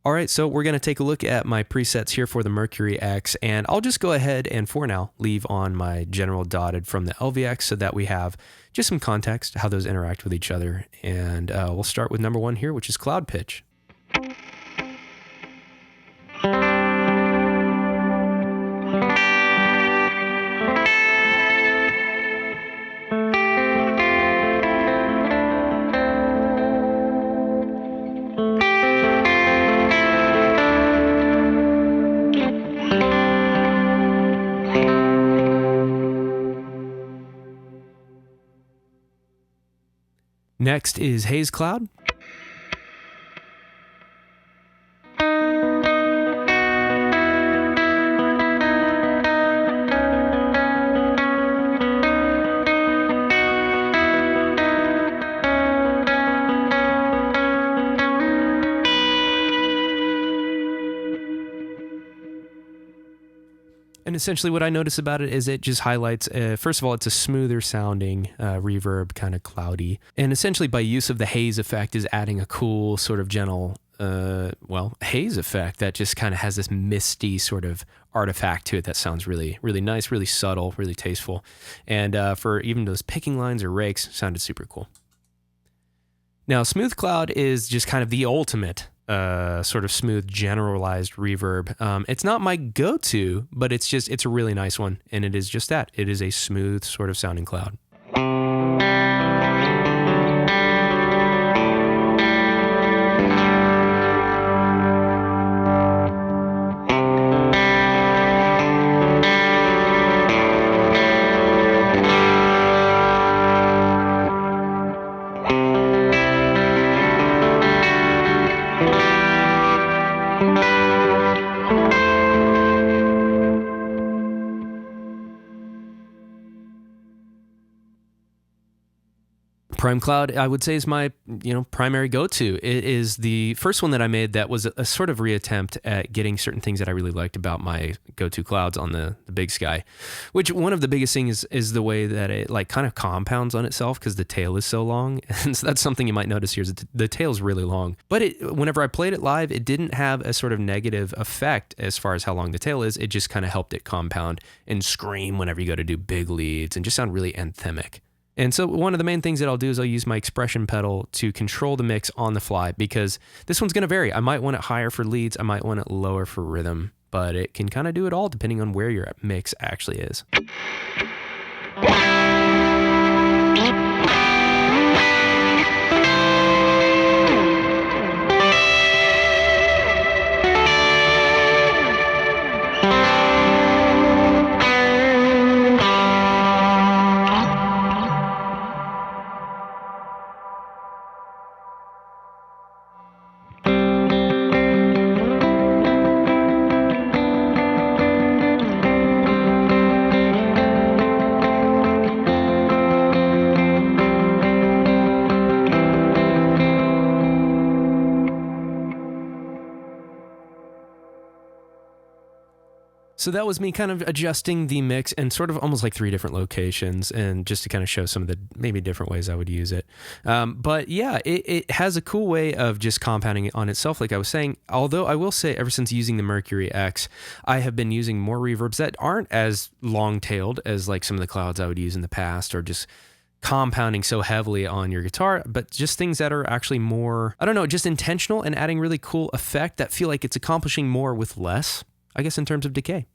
All right, so we're going to take a look at my presets here for the Mercury X, and I'll just go ahead and for now leave on my general dotted from the LVX so that we have just some context, how those interact with each other. And we'll start with number one here, which is cloud pitch. Next is Haze Cloud. And essentially what I notice about it is it just highlights, first of all, it's a smoother sounding reverb, kind of cloudy. And essentially by use of the haze effect is adding a cool sort of gentle, haze effect that just kind of has this misty sort of artifact to it that sounds really, really nice, really subtle, really tasteful. And for even those picking lines or rakes, sounded super cool. Now, Smooth Cloud is just kind of the ultimate sort of smooth, generalized reverb. It's not my go-to, but it's a really nice one. And it is just that. It is a smooth sort of sounding cloud. Prime Cloud, I would say, is my primary go-to. It is the first one that I made that was a sort of reattempt at getting certain things that I really liked about my go-to clouds on the Big Sky, which one of the biggest things is the way that it like kind of compounds on itself because the tail is so long. And so that's something you might notice here is that the tail is really long. But whenever I played it live, it didn't have a sort of negative effect as far as how long the tail is. It just kind of helped it compound and scream whenever you go to do big leads and just sound really anthemic. And so one of the main things that I'll do is I'll use my expression pedal to control the mix on the fly because this one's going to vary. I might want it higher for leads. I might want it lower for rhythm, but it can kind of do it all depending on where your mix actually is. So that was me kind of adjusting the mix and sort of almost like 3 different locations and just to kind of show some of the maybe different ways I would use it. But yeah, it has a cool way of just compounding it on itself, like I was saying. Although I will say ever since using the Mercury X, I have been using more reverbs that aren't as long-tailed as like some of the clouds I would use in the past or just compounding so heavily on your guitar, but just things that are actually more, I don't know, just intentional and adding really cool effect that feel like it's accomplishing more with less. I guess in terms of decay.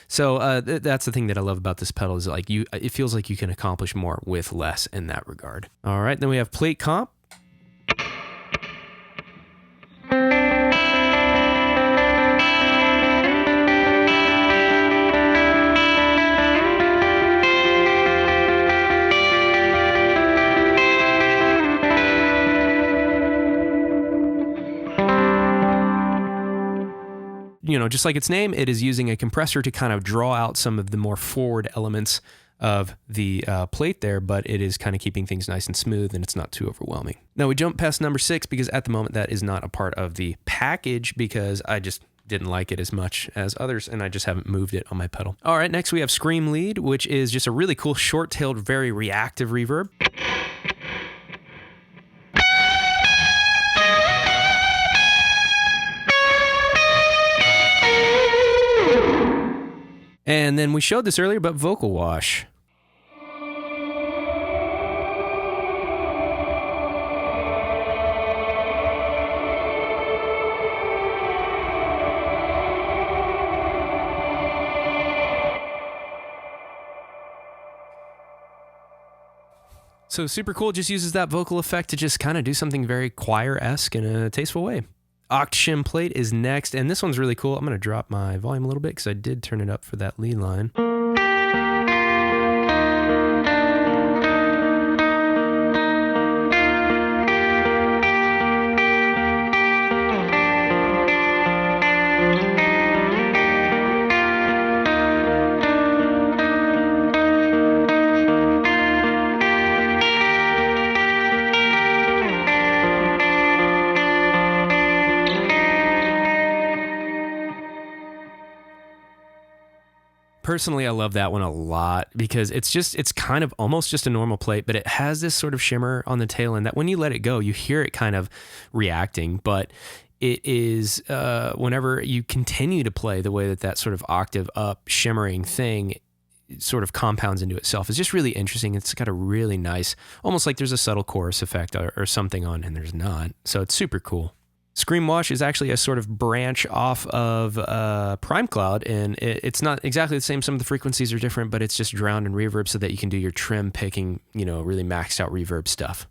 So that's the thing that I love about this pedal is like it feels like you can accomplish more with less in that regard. All right, then we have plate comp. Just like its name, it is using a compressor to kind of draw out some of the more forward elements of the plate there, but it is kind of keeping things nice and smooth and it's not too overwhelming. Now we jump past number 6 because at the moment that is not a part of the package because I just didn't like it as much as others and I just haven't moved it on my pedal. All right, next we have Scream Lead, which is just a really cool short-tailed, very reactive reverb. And then we showed this earlier, but vocal wash. So super cool, just uses that vocal effect to just kind of do something very choir-esque in a tasteful way. Oct-Shim plate is next, and this one's really cool. I'm going to drop my volume a little bit because I did turn it up for that lead line. Personally, I love that one a lot because it's kind of almost just a normal plate, but it has this sort of shimmer on the tail end that when you let it go, you hear it kind of reacting, but it is, whenever you continue to play the way that that sort of octave up shimmering thing sort of compounds into itself is just really interesting. It's got a really nice, almost like there's a subtle chorus effect or something on, and there's not. So it's super cool. Scream Wash is actually a sort of branch off of Prime Cloud, and it's not exactly the same. Some of the frequencies are different, but it's just drowned in reverb so that you can do your trim picking, really maxed out reverb stuff.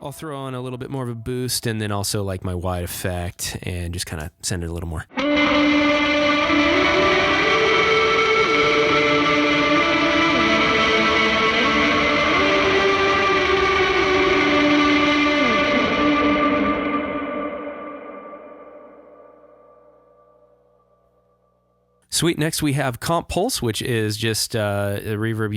I'll throw on a little bit more of a boost and then also like my wide effect and just kind of send it a little more. Sweet. Next we have Comp Pulse, which is just a reverb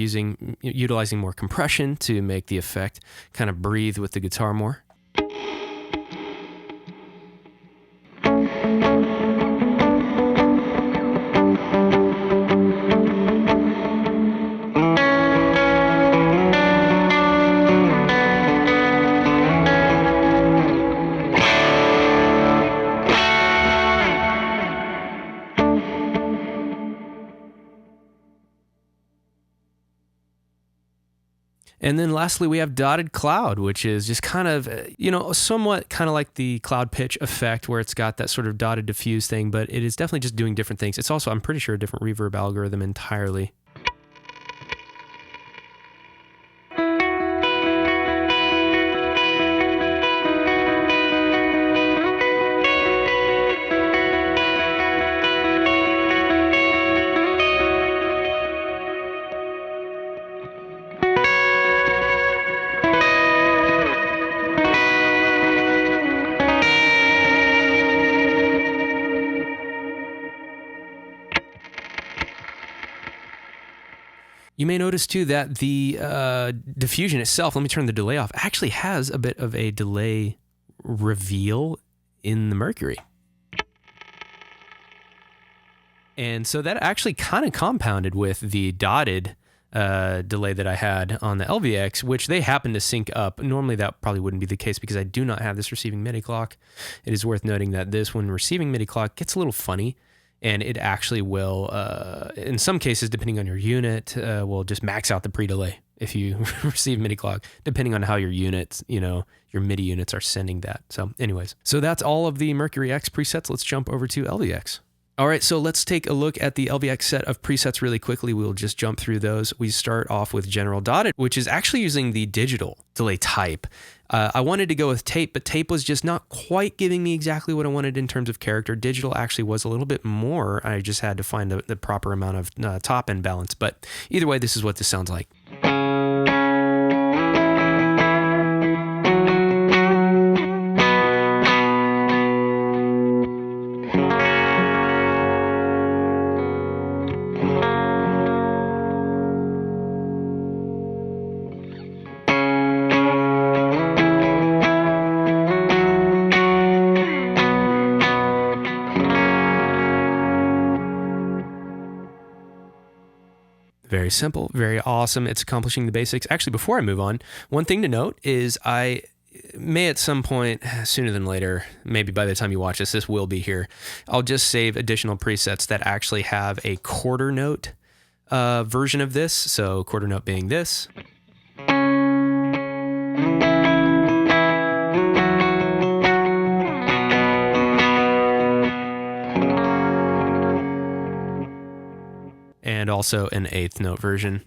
utilizing more compression to make the effect kind of breathe with the guitar more. And then lastly, we have Dotted Cloud, which is just kind of, somewhat kind of like the cloud pitch effect where it's got that sort of dotted diffuse thing, but it is definitely just doing different things. It's also, I'm pretty sure, a different reverb algorithm entirely. You may notice too that the diffusion itself, let me turn the delay off, actually has a bit of a delay reveal in the Mercury. And so that actually kind of compounded with the dotted delay that I had on the LVX, which they happen to sync up. Normally that probably wouldn't be the case because I do not have this receiving MIDI clock. It is worth noting that this, when receiving MIDI clock, gets a little funny. And it actually will, in some cases, depending on your unit, will just max out the pre-delay if you receive MIDI clock, depending on how your units, your MIDI units are sending that. So anyways, so that's all of the Mercury X presets. Let's jump over to LVX. All right, so let's take a look at the LVX set of presets really quickly. We'll just jump through those. We start off with General Dotted, which is actually using the digital delay type. I wanted to go with tape, but tape was just not quite giving me exactly what I wanted in terms of character. Digital actually was a little bit more. I just had to find the proper amount of top end balance. But either way, this is what this sounds like. Very simple, very awesome. It's accomplishing the basics. Actually, before I move on, one thing to note is I may at some point, sooner than later, maybe by the time you watch this will be here, I'll just save additional presets that actually have a quarter note version of this. So quarter note being this. And also an eighth note version.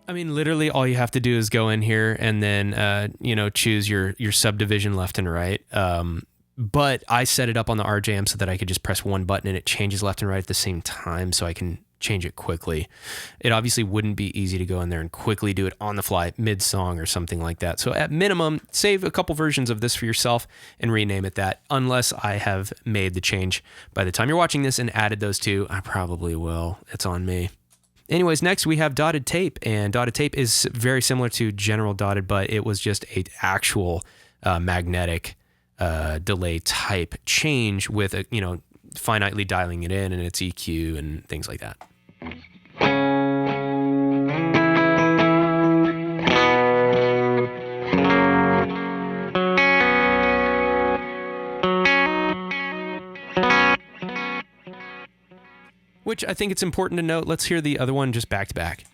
I mean, literally all you have to do is go in here and then, choose your subdivision left and right. But I set it up on the RJM so that I could just press one button and it changes left and right at the same time so I can change it quickly. It obviously wouldn't be easy to go in there and quickly do it on the fly mid-song or something like that. So at minimum, save a couple versions of this for yourself and rename it that, unless I have made the change by the time you're watching this and added those two. I probably will. It's on me. Anyways, next we have dotted tape, and dotted tape is very similar to general dotted, but it was just a actual magnetic delay type change with a, finitely dialing it in and its EQ and things like that. Which I think it's important to note. Let's hear the other one just back to back.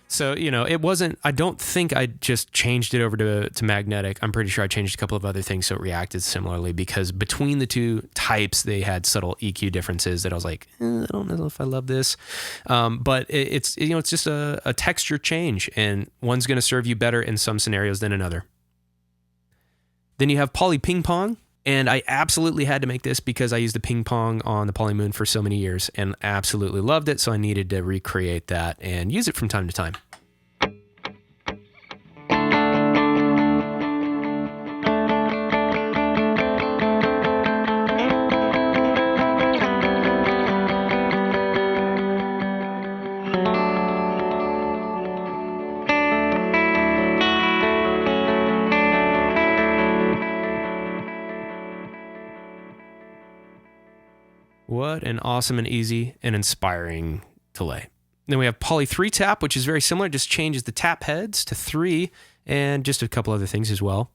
So, it wasn't, I don't think I just changed it over to magnetic. I'm pretty sure I changed a couple of other things so it reacted similarly, because between the two types, they had subtle EQ differences that I was like, I don't know if I love this. But it's just a texture change, and one's going to serve you better in some scenarios than another. Then you have Poly Ping Pong. And I absolutely had to make this because I used the ping pong on the Polymoon for so many years and absolutely loved it. So I needed to recreate that and use it from time to time. What an awesome and easy and inspiring delay. Then we have Poly 3 tap, which is very similar, just changes the tap heads to 3 and just a couple other things as well.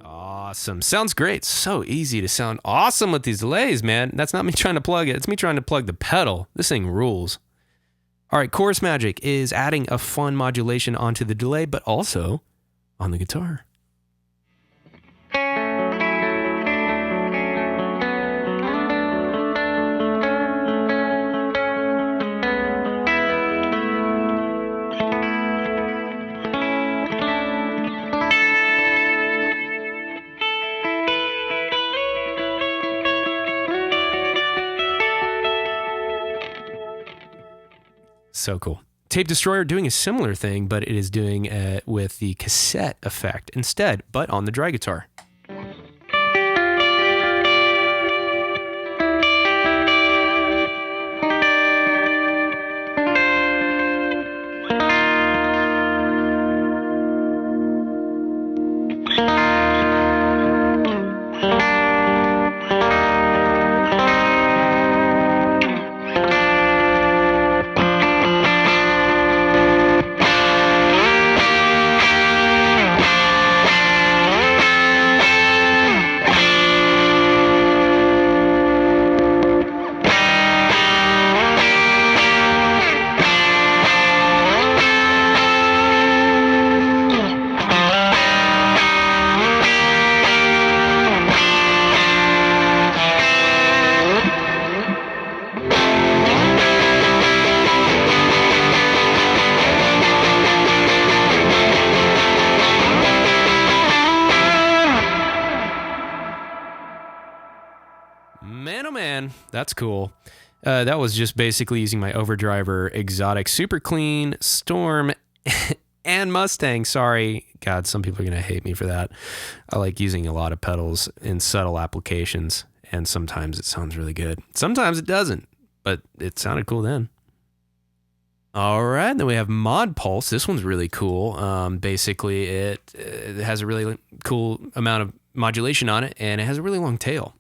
Awesome. Sounds great. So easy to sound awesome with these delays, man. That's not me trying to plug it. It's me trying to plug the pedal. This thing rules. All right, Chorus Magic is adding a fun modulation onto the delay, but also on the guitar. So cool. Tape Destroyer doing a similar thing, but it is doing it with the cassette effect instead, but on the dry guitar. That's cool. That was just basically using my Overdriver Exotic Super Clean, Storm, and Mustang. Sorry. God, some people are going to hate me for that. I like using a lot of pedals in subtle applications, and sometimes it sounds really good. Sometimes it doesn't, but it sounded cool then. All right, then we have Mod Pulse. This one's really cool. Basically, it has a really cool amount of modulation on it, and it has a really long tail.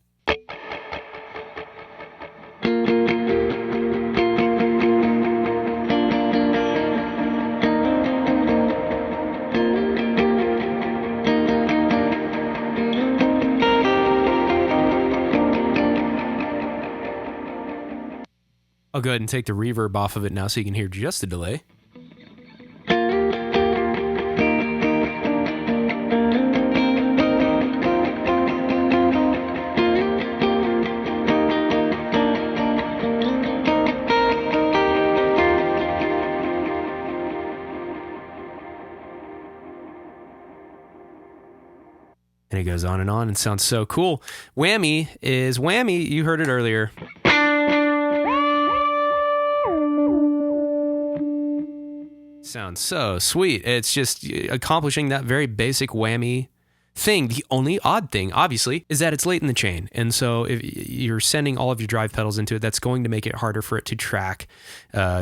I'll go ahead and take the reverb off of it now so you can hear just the delay. And it goes on and sounds so cool. Whammy is Whammy. You heard it earlier. Sounds so sweet. It's just accomplishing that very basic Whammy thing. The only odd thing, obviously, is that it's late in the chain. And so if you're sending all of your drive pedals into it, that's going to make it harder for it to track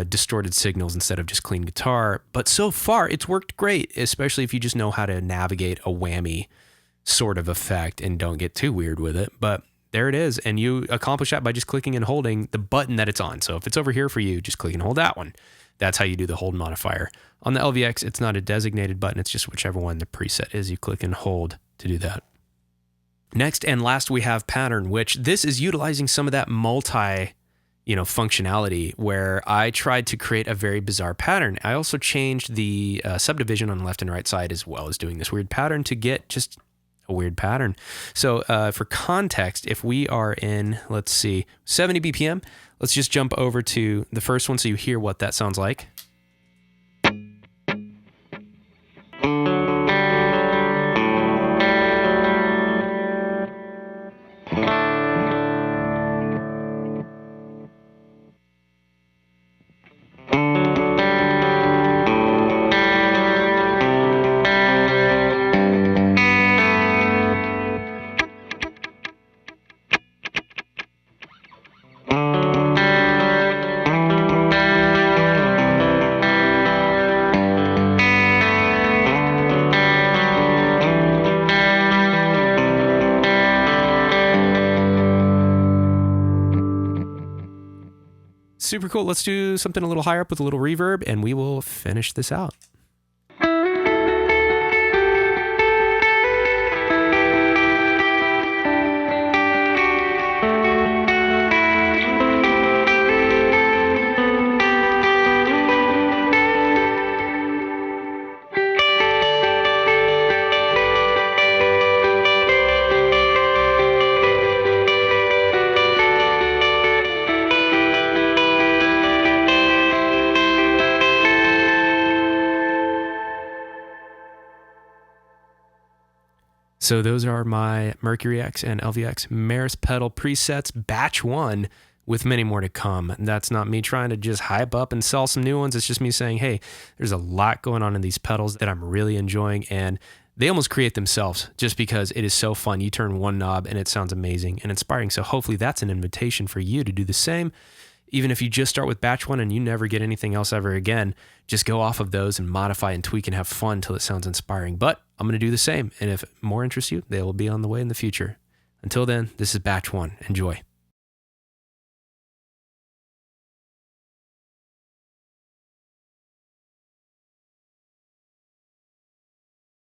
distorted signals instead of just clean guitar. But so far, it's worked great, especially if you just know how to navigate a Whammy sort of effect and don't get too weird with it. But there it is. And you accomplish that by just clicking and holding the button that it's on. So if it's over here for you, just click and hold that one. That's how you do the hold modifier. On the LVX, it's not a designated button. It's just whichever one the preset is. You click and hold to do that. Next and last, we have pattern, which this is utilizing some of that multi, functionality where I tried to create a very bizarre pattern. I also changed the subdivision on the left and right side as well as doing this weird pattern to get just a weird pattern. So for context, if we are in, let's see, 70 BPM, let's just jump over to the first one so you hear what that sounds like. Super cool. Let's do something a little higher up with a little reverb, and we will finish this out. So those are my Mercury X and LVX Meris pedal presets, batch 1, with many more to come. And that's not me trying to just hype up and sell some new ones. It's just me saying, hey, there's a lot going on in these pedals that I'm really enjoying, and they almost create themselves just because it is so fun. You turn one knob and it sounds amazing and inspiring. So hopefully that's an invitation for you to do the same. Even if you just start with batch 1 and you never get anything else ever again, just go off of those and modify and tweak and have fun till it sounds inspiring. But I'm going to do the same. And if more interests you, they will be on the way in the future. Until then, this is batch 1. Enjoy.